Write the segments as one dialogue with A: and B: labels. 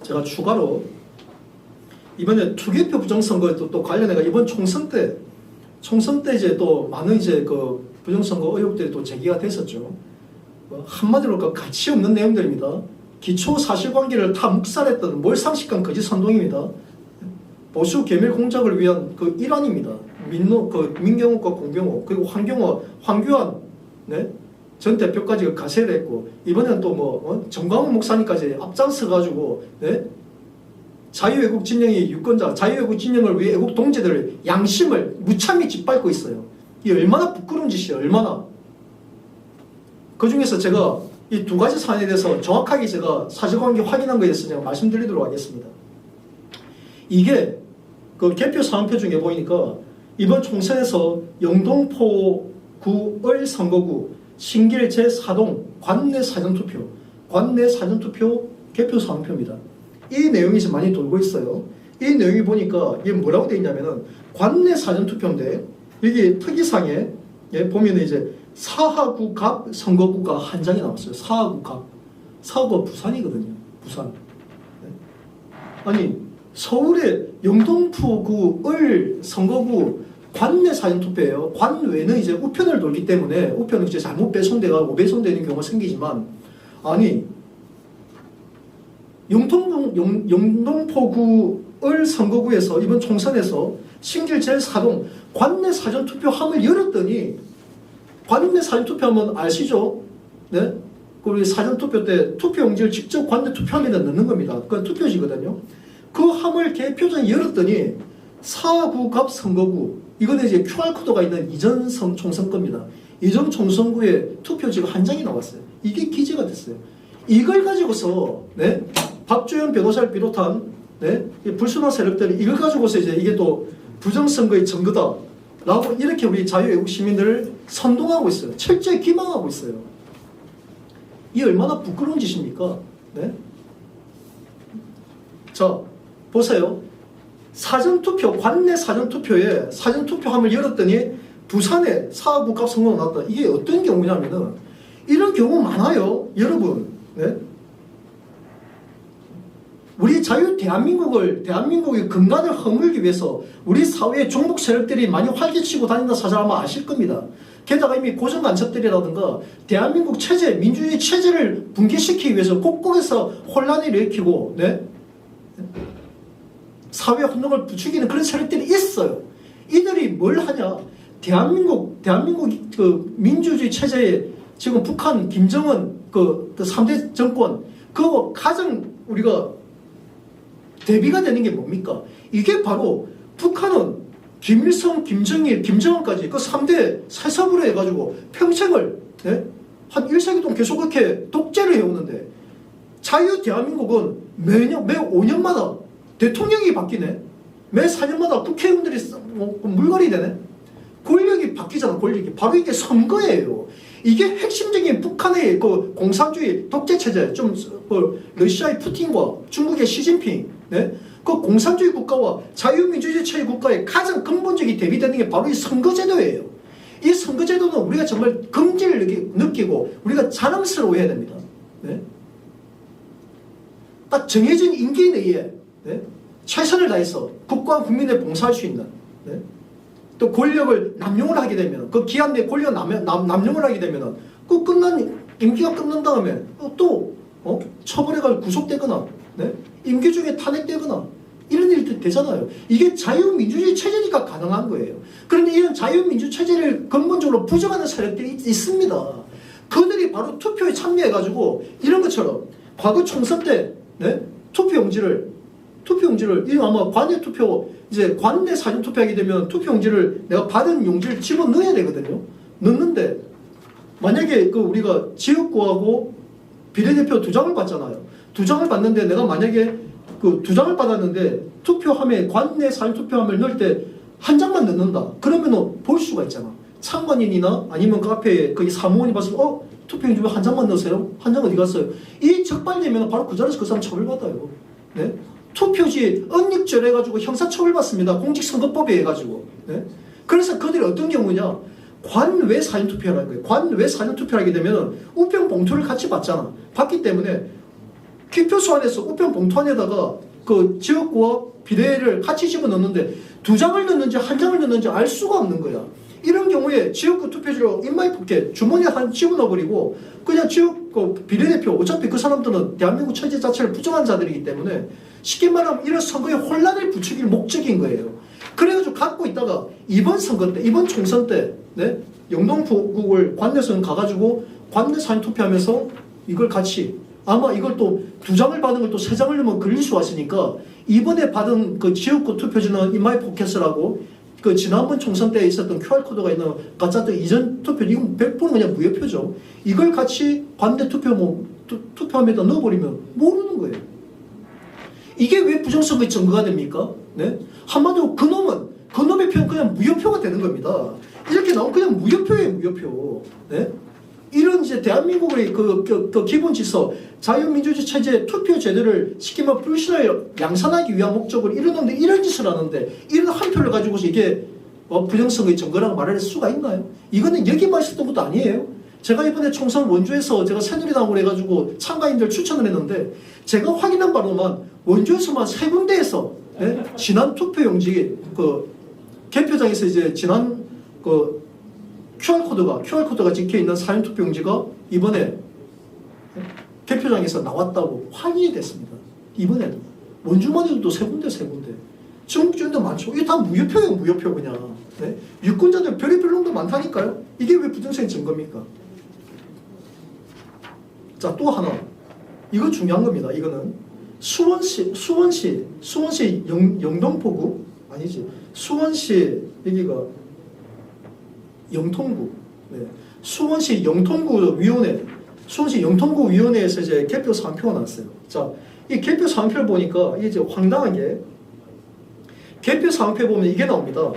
A: 제가 추가로 이번에 투개표 부정선거에 또 관련해가 이번 총선 때 이제 또 많은 이제 그 부정선거 의혹들이 또 제기가 됐었죠. 한마디로 그 가치 없는 내용들입니다. 기초 사실관계를 다 묵살했던 몰상식한 거짓 선동입니다. 보수 개밀 공작을 위한 그 일환입니다. 민경욱과 공경욱 그리고 황교안 네? 전 대표까지 가세를 했고 이번엔 또 정광훈 목사님까지 앞장서가지고 네? 자유애국 진영의 유권자, 자유애국 진영을 위해 애국 동지들의 양심을 무참히 짓밟고 있어요. 이게 얼마나 부끄러운 짓이에요. 얼마나. 그 중에서 제가 이 두 가지 사안에 대해서 정확하게 제가 사실관계 확인한 거에 대해서 제가 말씀드리도록 하겠습니다. 이게 그 개표 사안표 중에 보이니까 이번 총선에서 영동포구을 선거구 신길 제4동 관내 사전투표 개표 사안표입니다. 이 내용이 지금 많이 돌고 있어요. 이 내용이 보니까 이게 뭐라고 되어 있냐면은 관내 사전투표인데 여기 특이사항에 보면은 이제 사하구 갑 선거구가 한 장이 나왔어요. 사하구 갑. 사하구가 부산이거든요. 부산. 아니 서울의 영동포구을 선거구 관내 사전투표예요. 관외는 이제 우편을 돌기 때문에 우편은 이제 잘못 배송돼가고 배송되는 경우가 생기지만 아니 영동포구을 선거구에서 이번 총선에서 신길 제4동 관내 사전투표함을 열었더니 관내 사전투표하면 아시죠? 네? 우리 사전투표 때 투표용지를 직접 관내 투표함에다 넣는 겁니다. 그건 투표지거든요. 그 함을 개표장에 열었더니 사구갑 선거구 이거는 이제 QR코드가 있는 이전 총선 겁니다. 이전 총선구에 투표지가 한 장이 나왔어요. 이게 기재가 됐어요. 이걸 가지고서 네? 박주현 변호사를 비롯한 네? 불순한 세력들이 이걸 가지고서 이제 이게 또 부정선거의 증거다 라고 이렇게 우리 자유애국 시민들을 선동하고 있어요. 철저히 기망하고 있어요. 이 얼마나 부끄러운 짓입니까? 네? 자, 보세요. 사전투표, 관내 사전투표에 사전투표함을 열었더니 부산에 사구갑 선거가 나왔다. 이게 어떤 경우냐면은 이런 경우 많아요. 여러분. 네? 우리 대한민국의 근간을 허물기 위해서 우리 사회의 종북 세력들이 많이 활개치고 다닌다 사실 아마 아실 겁니다. 게다가 이미 고정간첩들이라든가 대한민국 체제, 민주주의 체제를 붕괴시키기 위해서 곳곳에서 혼란을 일으키고 네? 사회 혼동을 부추기는 그런 세력들이 있어요. 이들이 뭘 하냐? 대한민국 그 민주주의 체제에 지금 북한 김정은 그 3대 정권 그거 가장 우리가 대비가 되는 게 뭡니까? 이게 바로 북한은 김일성, 김정일, 김정은까지 그 3대 세습으로 해가지고 평생을 네? 한 1세기 동안 계속 그렇게 독재를 해오는데 자유 대한민국은 매 5년마다 대통령이 바뀌네. 매 4년마다 국회의원들이 물갈이 되네. 권력이 바뀌잖아. 권력이. 바로 이게 선거예요. 이게 핵심적인 북한의 그 공산주의 독재체제, 좀 러시아의 푸틴과 중국의 시진핑, 네? 그 공산주의 국가와 자유민주주의 체제 국가의 가장 근본적인 대비되는 게 바로 이 선거제도예요. 이 선거제도는 우리가 정말 긍지를 느끼고 우리가 자랑스러워해야 됩니다. 네? 딱 정해진 임기에 의해 네? 최선을 다해서 국가와 국민에 봉사할 수 있는 네? 또 권력을 남용을 하게 되면 그 기한 내 권력 남용을 하게 되면 그 임기가 끝난 다음에 또 처벌해가지고 구속되거나 네? 임기 중에 탄핵되거나 이런 일들이 되잖아요. 이게 자유민주주의 체제니까 가능한 거예요. 그런데 이런 자유민주 체제를 근본적으로 부정하는 세력들이 있습니다. 그들이 바로 투표에 참여해가지고 이런 것처럼 과거 총선 때 네? 투표용지를 이거 아마 관내 투표 이제 관내 사전 투표하게 되면 투표용지를 내가 받은 용지를 집어 넣어야 되거든요. 넣는데 만약에 그 우리가 지역구하고 비례대표 2장을 받잖아요. 2장을 받는데 내가 만약에 그 2장을 받았는데 투표함에 관내 사전 투표함을 넣을 때 한 장만 넣는다. 그러면은 볼 수가 있잖아. 참관인이나 아니면 그 앞에 거기 사무원이 봤을 때 투표용지 왜 한 장만 넣으세요? 한 장 어디 갔어요? 이 적발되면 바로 그 자리에서 그 사람 처벌받아요. 네? 투표지 은닉죄해가지고 형사처벌받습니다. 공직선거법에 해가지고. 네? 그래서 그들이 어떤 경우냐? 관외 사전투표를 하는 거예요. 관외 사전투표를 하게 되면 우편 봉투를 같이 받잖아. 받기 때문에 기표수 안에서 우편 봉투 안에다가 그 지역구와 비례를 같이 집어넣는데 2장을 넣는지 1장을 넣는지 알 수가 없는 거야. 이런 경우에 지역구 투표지로 인마이 포켓 주머니에 한 집어넣어버리고 그냥 지역구 비례대표, 어차피 그 사람들은 대한민국 체제 자체를 부정한 자들이기 때문에 쉽게 말하면 이런 선거에 혼란을 부추길 목적인 거예요. 그래가지고 갖고 있다가 이번 선거 때, 이번 총선 때 네? 영동구를 관내선 가가지고 관내 사전 투표하면서 이걸 같이 아마 이걸 또 2장을 받은 걸 또 3장을 넣으면 걸릴 수가 있으니까 이번에 받은 그 지역구 투표지는 인마이 포켓이라고 그 지난번 총선 때 있었던 QR코드가 있는 가짜또 이전 투표, 이건 100% 그냥 무효표죠. 이걸 같이 관내 투표함에다 넣어버리면 모르는 거예요. 이게 왜 부정선거의 증거가 됩니까? 네? 한마디로 그놈의 표는 그냥 무효표가 되는 겁니다. 이렇게 나오면 그냥 무효표예요, 무효표. 네? 이런 이제 대한민국의 그 기본 질서, 자유민주주의 체제 투표 제도를 쉽게 말하면 불신을 양산하기 위한 목적으로 이런 짓을 하는데 이런 한 표를 가지고서 이게 부정선거의 증거라고 말할 수가 있나요? 이거는 여기만 있었던 것도 아니에요. 제가 이번에 총선 원주에서 제가 새누리당으로 해가지고 참가인들 추천을 했는데 제가 확인한 바로만 원주에서만 3군데에서 네? 지난 투표용지 그 개표장에서 이제 지난 그 QR코드가 찍혀있는 사전투표용지가 이번에 개표장에서 나왔다고 확인이 됐습니다. 이번에도. 원주만 해도 또 3군데. 중국주인도 많죠. 이게 다 무효표예요, 무효표 그냥. 네? 유권자들 별의별 놈도 많다니까요. 이게 왜 부정선거의 증거입니까? 자, 또 하나. 이거 중요한 겁니다. 이거는 수원시 영동포구 아니지. 수원시 여기가 영통구. 네. 수원시 영통구 위원회에서 이제 개표 사항표가 나왔어요. 자, 이 개표 사항표를 보니까 이게 이제 황당한 게 개표 사항표에 보면 이게 나옵니다.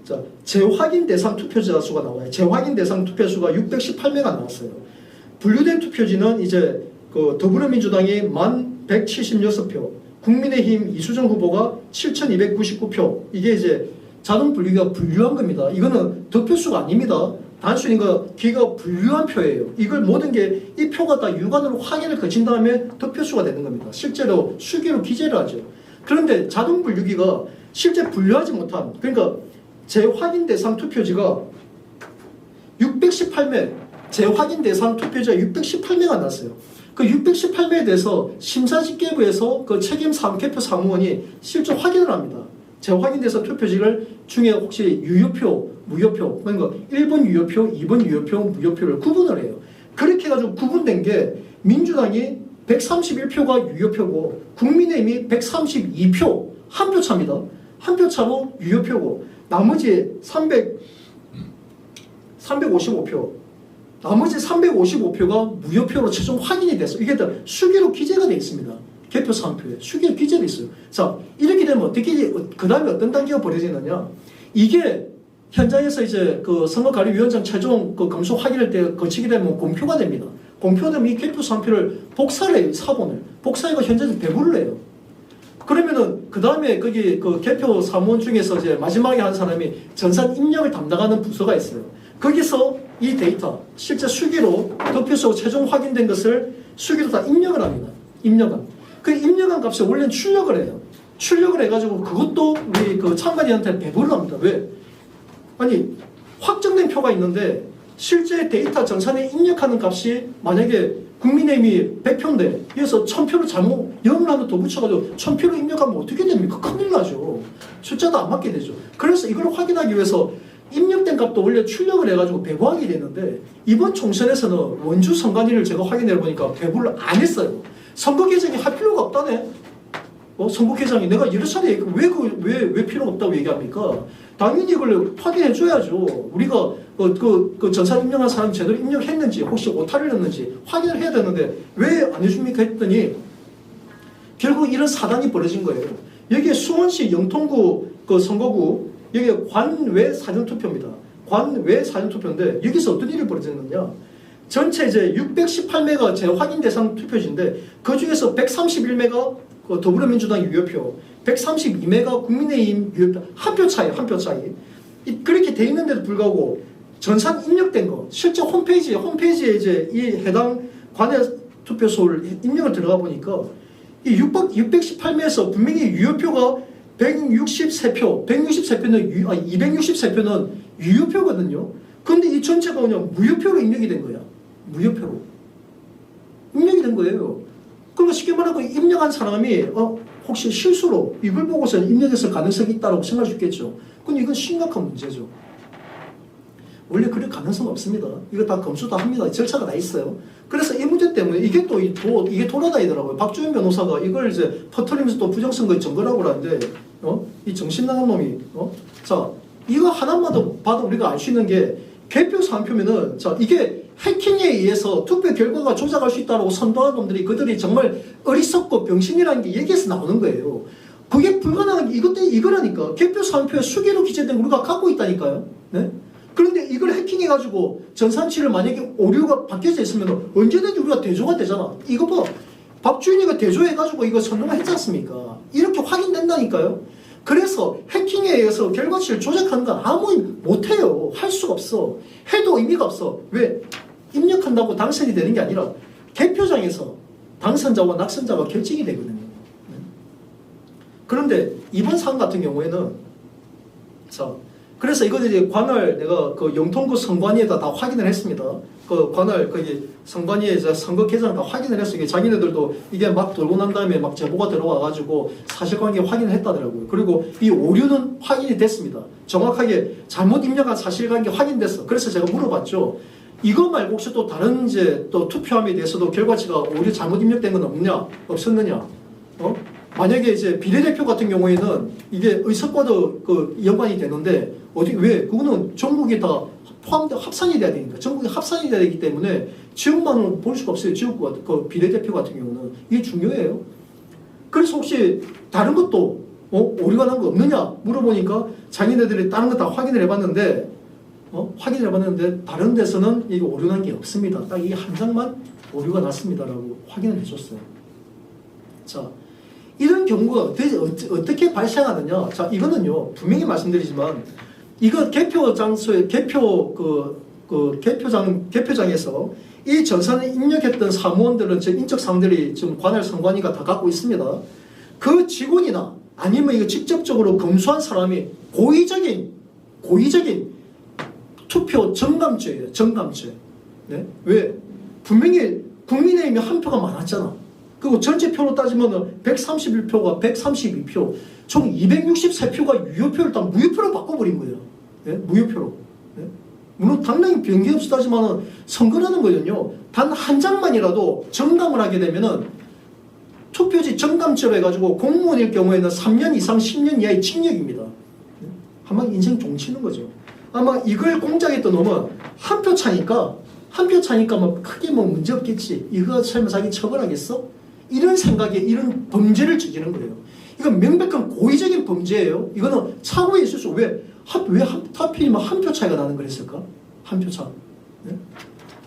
A: 자, 재확인 대상 투표자 수가 나와요. 재확인 대상 투표 수가 618매가 나왔어요. 분류된 투표지는 이제 그 더불어민주당이 1176표, 국민의힘 이수정 후보가 7299표. 이게 이제 자동 분류가 분류한 겁니다. 이거는 득표수가 아닙니다. 단순히 기가 분류한 표예요. 이걸 모든 게 이 표가 다 유관으로 확인을 거친 다음에 득표수가 되는 겁니다. 실제로 수기로 기재를 하죠. 그런데 자동 분류기가 실제 분류하지 못한, 그러니까 재확인 대상 투표지가 618매, 재확인 대상 투표지가 618매가 났어요. 그 618매에 대해서 심사집계부에서 그 책임 개표 사무원이 실제 확인을 합니다. 재확인 대상 투표지를 중에 혹시 유효표, 무효표, 그러니까 1번 유효표, 2번 유효표, 무효표를 구분을 해요. 그렇게 해가지고 구분된 게 민주당이 131표가 유효표고 국민의힘이 132표, 한 표 차입니다. 한 표 차로 유효표고 나머지 355표, 나머지 355표가 무효표로 최종 확인이 됐어요. 이게 다 수기로 기재가 되어 있습니다. 개표 사항표에 수기로 기재되어 있어요. 자, 이렇게 되면 어떻게, 그 다음에 어떤 단계가 벌어지느냐. 이게 현장에서 이제 그 선거관리위원장 최종 그 검수 확인할 때 거치게 되면 공표가 됩니다. 공표되면 이 개표 사항표를 복사를 해요. 사본을. 복사해가 현장에서 배부를 해요. 그러면은 그 다음에 거기 그 개표 사무원 중에서 이제 마지막에 한 사람이 전산 입력을 담당하는 부서가 있어요. 거기서 이 데이터 실제 수기로 득표수 최종 확인된 것을 수기로 다 입력을 합니다. 입력한. 그 입력한 값에 원래는 출력을 해요. 출력을 해가지고 그것도 우리 그 참관인한테 배부를 합니다. 왜? 아니 확정된 표가 있는데 실제 데이터 전산에 입력하는 값이 만약에 국민의힘이 100표인데 여기서 1000표를 잘못 0을 하나 더 붙여가지고 1000표를 입력하면 어떻게 됩니까? 큰일 나죠. 숫자도 안 맞게 되죠. 그래서 이걸 확인하기 위해서 입력된 값도 원래 출력을 해가지고 배부하게 되는데 이번 총선에서는 원주 선관위를 제가 확인해 보니까 배부를 안 했어요. 선거 개정이 할 필요가 없다네. 선거 개정이 내가 여러 차례 왜 필요가 없다고 얘기합니까? 당연히 이걸 확인해 줘야죠. 우리가 그 전산 입력한 사람이 제대로 입력했는지 혹시 오타를 냈는지 확인을 해야 되는데 왜 안 해줍니까 했더니 결국 이런 사단이 벌어진 거예요. 여기에 수원시 영통구 그 선거구 여기에 관외 사전투표입니다. 관외 사전투표인데 여기서 어떤 일이 벌어졌느냐. 전체 이제 618매가 재확인 대상 투표지인데 그 중에서 131매가 그 더불어민주당 유효표, 132매가 국민의힘 유효표, 한 표 차이. 그렇게 돼 있는데도 불구하고 전산 입력된 거, 실제 홈페이지에 이제 이 해당 관내 투표소를 입력을 들어가 보니까 이 618명에서 분명히 유효표가 163표, 263표는 유효표거든요. 근데 이 전체가 그냥 무효표로 입력이 된 거야. 무효표로. 입력이 된 거예요. 그러니까 쉽게 말하고 입력한 사람이 혹시 실수로 이걸 보고서 입력했을 가능성이 있다고 생각할 수 있겠죠. 근데 이건 심각한 문제죠. 원래 그럴 가능성 없습니다. 이거 다 검수 다 합니다. 절차가 다 있어요. 그래서 이 문제 때문에 이게 또 이게 돌아다니더라고요. 박주현 변호사가 이걸 이제 퍼뜨리면서 또 부정선거에 증거라고 하는데, 이 정신 나간 놈이, 자, 이거 하나만 봐도 우리가 알 수 있는 게 개표 사항표면은, 자, 이게 해킹에 의해서 투표 결과가 조작할 수 있다고 선도한 놈들이 그들이 정말 어리석고 병신이라는 게 여기에서 나오는 거예요. 그게 불가능한 게 이거라니까. 개표 사항표에 수기로 기재된 거 우리가 갖고 있다니까요. 네? 그런데 이걸 해킹해가지고 전산치를 만약에 오류가 바뀌어져 있으면 언제든지 우리가 대조가 되잖아. 이거 봐. 박주인이가 대조해가지고 이거 선동을 했지 않습니까? 이렇게 확인된다니까요. 그래서 해킹에 의해서 결과치를 조작하는 건 아무 못해요. 할 수가 없어. 해도 의미가 없어. 왜? 입력한다고 당선이 되는 게 아니라 개표장에서 당선자와 낙선자가 결정이 되거든요. 그런데 이번 사안 같은 경우에는 자, 그래서 이거는 이제 관할 내가 그 영통구 선관위에다 다 확인을 했습니다. 그 관할 거기 선관위에 선거 계좌를 다 확인을 했어요. 이게 자기네들도 이게 막 돌고 난 다음에 막 제보가 들어와가지고 사실관계 확인을 했다더라고요. 그리고 이 오류는 확인이 됐습니다. 정확하게 잘못 입력한 사실관계 확인됐어. 그래서 제가 물어봤죠. 이거 말고 혹시 또 다른 이제 또 투표함에 대해서도 결과치가 오류 잘못 입력된 건 없냐? 없었느냐? 만약에 이제 비례대표 같은 경우에는 이게 의석과도 그 연관이 되는데 왜? 그거는 전국이 다 합산이 돼야 되니까. 전국이 합산이 돼야 되기 때문에 지역만은 볼 수가 없어요. 지역구 그 비례대표 같은 경우는. 이게 중요해요. 그래서 혹시 다른 것도 오류가 난 거 없느냐 물어보니까 자기네들이 다른 거 다 확인을 해봤는데 확인을 해봤는데 다른 데서는 이게 오류 난 게 없습니다. 딱 이 한 장만 오류가 났습니다라고 확인을 해줬어요. 자, 이런 경우가 어떻게 발생하느냐? 자, 이거는요 분명히 말씀드리지만 이거 개표 장소에 개표장에서 이 전산을 입력했던 사무원들은 저 인적 사항들이 지금 관할 선관위가 다 갖고 있습니다. 그 직원이나 아니면 이거 직접적으로 검수한 사람이 고의적인 투표 정감죄예요. 정감죄. 네? 왜? 분명히 국민의힘이 한 표가 많았잖아. 그리고 전체 표로 따지면 131표가 132표, 총 263표가 유효표를 딱 무효표로 바꿔버린 거예요. 네? 무효표로. 네? 물론 당연히 변기 없다지만 선거라는 거는요, 단 한 장만이라도 정감을 하게 되면은 투표지 정감죄로 해가지고 공무원일 경우에는 3년 이상 10년 이하의 징역입니다. 네? 아마 인생 종치는 거죠. 아마 이걸 공작했던 놈은 한 표 차니까 뭐 크게 뭐 문제 없겠지. 이거 설마 자기 처벌하겠어? 이런 생각에 이런 범죄를 저지른 거예요. 이건 명백한 고의적인 범죄예요. 이거는 차후에 있을 수 왜 하필이면 한 표 차이가 나는 거랬을까? 한 표 차. 네?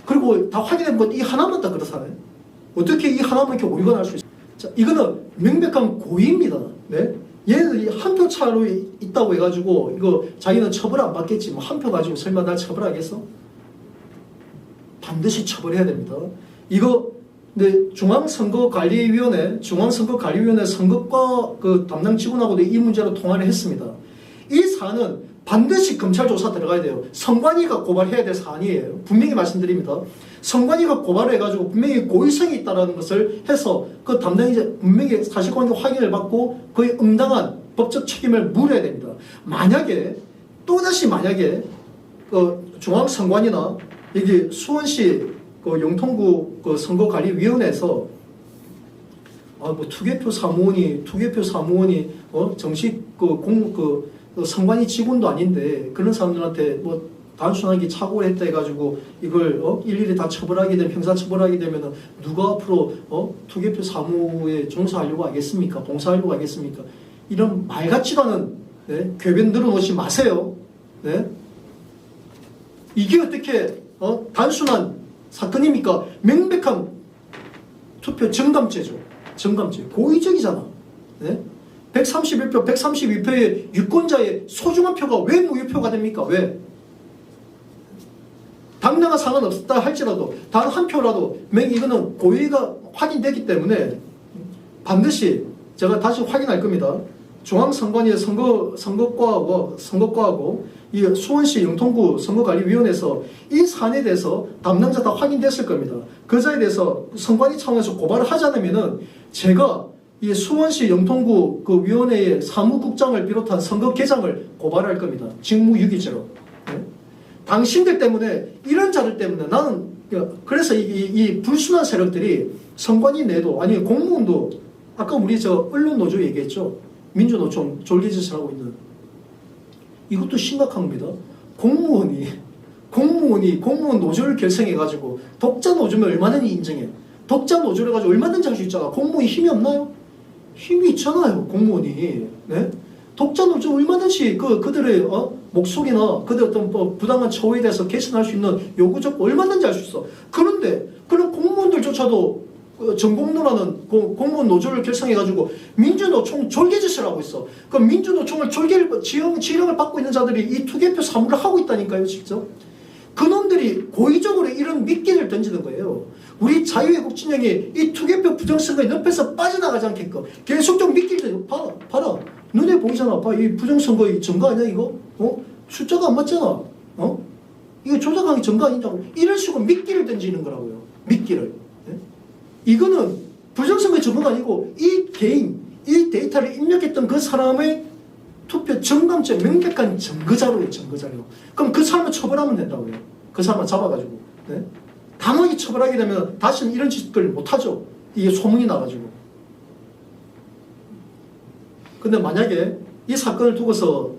A: 그리고 다 확인해보면 이 하나만 다 그렇잖아요. 어떻게 이 하나만 이렇게 오류가 날 수 있어요? 자, 이거는 명백한 고의입니다. 네? 얘네들이 한 표 차로 있다고 해가지고 이거 자기는 처벌 안 받겠지. 뭐 한 표 가지고 설마 날 처벌하겠어? 반드시 처벌해야 됩니다. 이거 중앙선거관리위원회 선거과 그 담당 직원하고도 이 문제로 통화를 했습니다. 이 사안은 반드시 검찰 조사 들어가야 돼요. 선관위가 고발해야 될 사안이에요. 분명히 말씀드립니다. 선관위가 고발을 해가지고 분명히 고의성이 있다는 것을 해서 그 담당이 분명히 사실관계 확인을 받고 그의 응당한 법적 책임을 물어야 됩니다. 또다시 만약에 그 중앙선관위나 여기 수원시 그 영통구 그 선거관리위원회에서 뭐 투개표 사무원이 정식 선관위 직원도 아닌데 그런 사람들한테 뭐 단순하게 착오를 했다 해가지고 이걸 일일이 다 처벌하게 되면 형사 처벌하게 되면은 누가 앞으로 투개표 사무에 종사하려고 하겠습니까? 봉사하려고 하겠습니까? 이런 말 같지도 않은 궤변 늘어놓지 마세요. 네? 이게 어떻게 단순한 사건입니까? 명백한 투표 정감죄죠. 정감죄. 고의적이잖아. 네? 131표, 132표의 유권자의 소중한 표가 왜 무효표가 됩니까? 왜? 당량은 상관없다 할지라도 단 한 표라도 이거는 고의가 확인됐기 때문에 반드시 제가 다시 확인할 겁니다. 중앙선관위의 선거과하고 이 수원시 영통구 선거관리위원회에서 이 사안에 대해서 담당자 다 확인됐을 겁니다. 그자에 대해서 선관위 차원에서 고발을 하지 않으면은 제가 이 수원시 영통구 그 위원회의 사무국장을 비롯한 선거계장을 고발할 겁니다. 직무유기죄로. 네? 당신들 때문에 이런 자들 때문에 나는 그래서 이 불순한 세력들이 선관위 내도 아니 공무원도 아까 우리 저 언론노조 얘기했죠. 민주노총 졸개짓을 하고 있는 이것도 심각한 겁니다. 공무원 노조를 결성해가지고 독자 노조면 얼마든지 인정해. 독자 노조를 가지고 얼마든지 할 수 있잖아. 공무원이 힘이 없나요? 힘이 있잖아요. 공무원이. 네? 독자 노조 얼마든지 그들의 목소리나 그들 어떤 부당한 처우에 대해서 개선할 수 있는 요구 조건 얼마든지 할 수 있어. 그런데 그런 공무원들조차도 전공노라는 공무원 노조를 결성해가지고 민주노총 졸개짓을 하고 있어. 그 민주노총을 지령을 받고 있는 자들이 이 투개표 사무를 하고 있다니까요, 직접. 그놈들이 고의적으로 이런 미끼를 던지는 거예요. 우리 자유애국 진영이 이 투개표 부정선거에 늪에서 빠져나가지 않게끔 계속적 미끼를 봐라. 눈에 보이잖아. 봐, 이 부정선거의 증거 아니야, 이거? 숫자가 안 맞잖아. 이거 조작한 게 증거 아니냐고. 이런 식으로 미끼를 던지는 거라고요. 미끼를. 이거는 부정선거의 증거가 아니고 이 개인, 이 데이터를 입력했던 그 사람의 투표 정감죄 명백한 증거자료예요. 증거자료. 그럼 그 사람을 처벌하면 된다고요. 그 사람을 잡아가지고. 네? 단호하게 처벌하게 되면 다시는 이런 짓을 못하죠. 이게 소문이 나가지고. 근데 만약에 이 사건을 두고서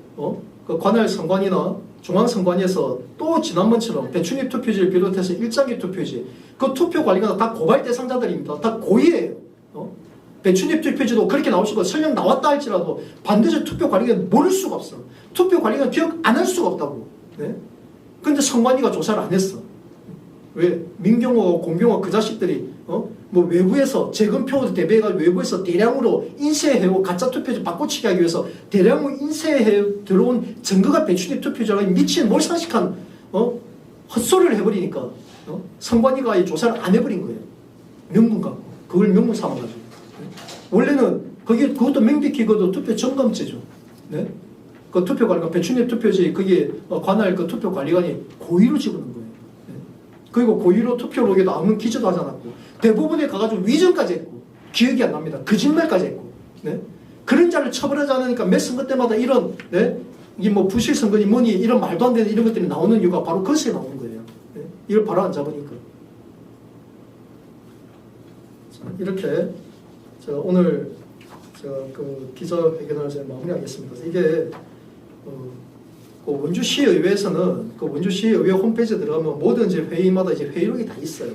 A: 그 관할 선관위나 중앙선관위에서 또 지난번처럼 배춘입 투표지를 비롯해서 일장기 투표지 그 투표 관리가 다 고발 대상자들입니다. 다 고의예요. 배춘입 투표지도 그렇게 나오시고 설령 나왔다 할지라도 반드시 투표 관리는 모를 수가 없어. 투표 관리는 기억 안 할 수가 없다고. 네? 근데 선관위가 조사를 안 했어. 왜? 민경호, 공병호 그 자식들이 뭐 외부에서 재검표 대비해가 외부에서 대량으로 인쇄해오 가짜 투표지 바꿔치기 하기 위해서 대량으로 인쇄해 들어온 증거가 배출입 투표자가 미친 몰상식한 헛소리를 해버리니까 선관위가 이 조사를 안 해버린 거예요. 명분 갖고 그걸 명분 삼아가지고. 원래는 그것도 명백히 그것도 투표 점검죄죠. 네? 그 투표 관리관 배출입 투표지 그게 관할 그 투표 관리관이 고의로 집어넣은 거예요. 네? 그리고 고의로 투표록에도 아무 기재도 하지 않았고 대부분에 가가지고 위전까지 했고 기억이 안 납니다. 거짓말까지 했고. 네? 그런 자를 처벌하지 않으니까 매 선거 때마다 이런 이게 뭐 부실 선거니 뭐니 이런 말도 안 되는 이런 것들이 나오는 이유가 바로 거기서 나오는 거예요. 네? 이걸 바로 안 잡으니까. 자, 이렇게 제가 오늘 그 기자회견을 제가 마무리하겠습니다. 이게 그 원주시의회에서는 그 원주시의회 홈페이지에 들어가면 모든 이제 회의마다 이제 회의록이 다 있어요.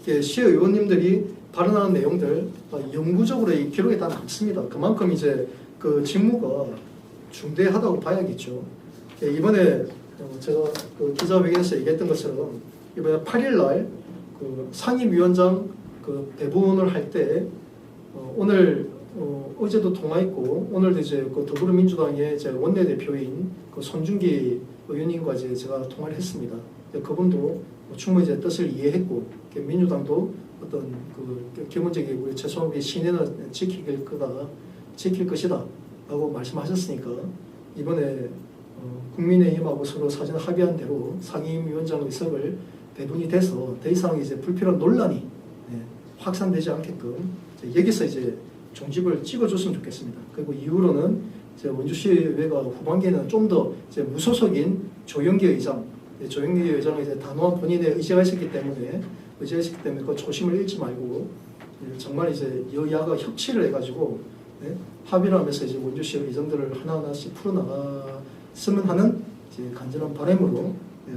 A: 시의원님들이 발언하는 내용들 영구적으로 이 기록에 다 남습니다. 그만큼 이제 그 직무가 중대하다고 봐야겠죠. 이번에 제가 그 기자회견에서 얘기했던 것처럼 이번에 8일날 그 상임위원장 그 대부분을 할 때 오늘 어제도 통화했고 오늘도 이제 그 더불어민주당의 제 원내대표인 그 손준기 의원님과 이제 제가 통화를 했습니다. 그분도 충분히 제 뜻을 이해했고 민주당도 어떤 그 기본적인 우리 최소한의 신뢰는 지킬 것이다 라고 말씀하셨으니까 이번에 국민의힘하고 서로 사전 합의한 대로 상임위원장 의석을 배분이 돼서 더 이상 이제 불필요한 논란이 확산되지 않게끔 여기서 이제 종집을 찍어줬으면 좋겠습니다. 그리고 이후로는 이제 원주시의회가 후반기에는 좀 더 이제 무소속인 조영기 의장을 이제 단호한 본인의 의지가 있었기 때문에 그 초심을 잃지 말고 정말 이제 여야가 협치를 해가지고 합의를 하면서 이제 원주시 의정들을 하나하나씩 풀어나갔으면 하는 이제 간절한 바람으로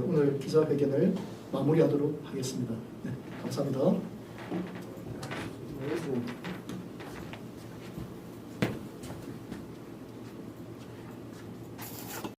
A: 오늘 기자회견을 마무리하도록 하겠습니다. 네, 감사합니다.